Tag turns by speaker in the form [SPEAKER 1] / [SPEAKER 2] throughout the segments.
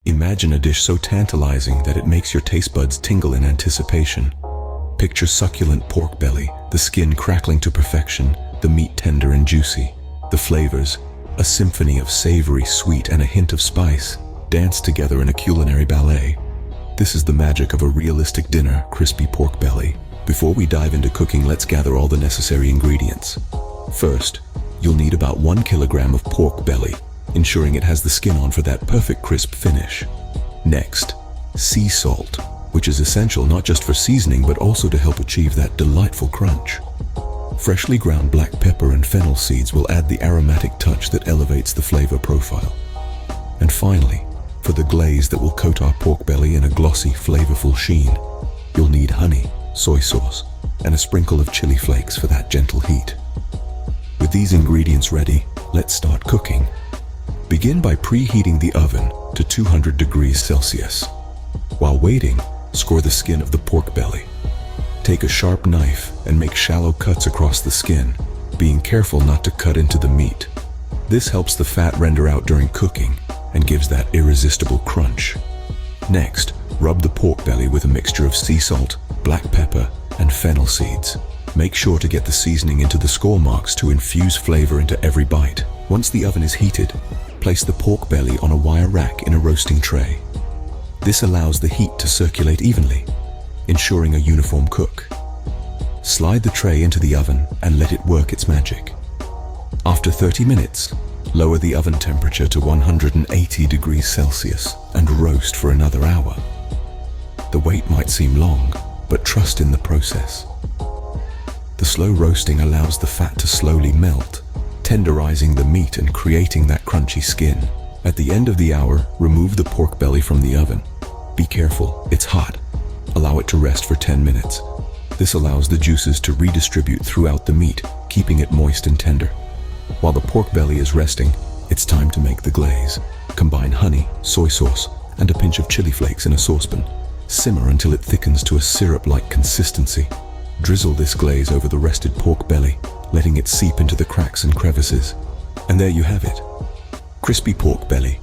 [SPEAKER 1] Imagine a dish so tantalizing that it makes your taste buds tingle in anticipation. Picture succulent pork belly, the skin crackling to perfection, the meat tender and juicy. The flavors, a symphony of savory, sweet, and a hint of spice, dance together in a culinary ballet. This is the magic of a realistic dinner, crispy pork belly. Before we dive into cooking, let's gather all the necessary ingredients. First, you'll need about 1 kilogram of pork belly, ensuring it has the skin on for that perfect crisp finish. Next, sea salt, which is essential not just for seasoning but also to help achieve that delightful crunch. Freshly ground black pepper and fennel seeds will add the aromatic touch that elevates the flavor profile. And finally, for the glaze that will coat our pork belly in a glossy, flavorful sheen, you'll need honey, soy sauce, and a sprinkle of chili flakes for that gentle heat. With these ingredients ready, let's start cooking. Begin by preheating the oven to 200 degrees Celsius. While waiting, score the skin of the pork belly. Take a sharp knife and make shallow cuts across the skin, being careful not to cut into the meat. This helps the fat render out during cooking and gives that irresistible crunch. Next, rub the pork belly with a mixture of sea salt, black pepper, and fennel seeds. Make sure to get the seasoning into the score marks to infuse flavor into every bite. Once the oven is heated, place the pork belly on a wire rack in a roasting tray. This allows the heat to circulate evenly, ensuring a uniform cook. Slide the tray into the oven and let it work its magic. After 30 minutes, lower the oven temperature to 180 degrees Celsius and roast for another hour. The wait might seem long, but trust in the process. The slow roasting allows the fat to slowly melt, tenderizing the meat and creating that crunchy skin. At the end of the hour, remove the pork belly from the oven. Be careful, it's hot. Allow it to rest for 10 minutes. This allows the juices to redistribute throughout the meat, keeping it moist and tender. While the pork belly is resting, it's time to make the glaze. Combine honey, soy sauce, and a pinch of chili flakes in a saucepan. Simmer until it thickens to a syrup-like consistency. Drizzle this glaze over the rested pork belly, letting it seep into the cracks and crevices. And there you have it. Crispy pork belly.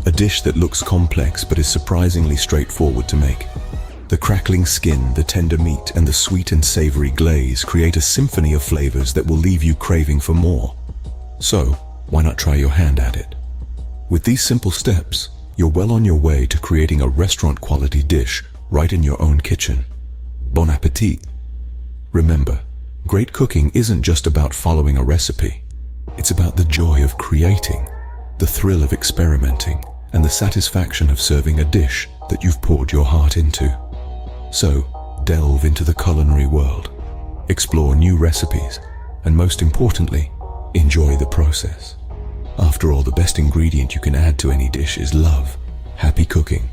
[SPEAKER 1] A dish that looks complex but is surprisingly straightforward to make. The crackling skin, the tender meat, and the sweet and savory glaze create a symphony of flavors that will leave you craving for more. So, why not try your hand at it? With these simple steps, you're well on your way to creating a restaurant-quality dish right in your own kitchen. Bon appetit! Remember, great cooking isn't just about following a recipe. It's about the joy of creating, the thrill of experimenting, and the satisfaction of serving a dish that you've poured your heart into. So, delve into the culinary world, explore new recipes, and most importantly, enjoy the process. After all, the best ingredient you can add to any dish is love. Happy cooking!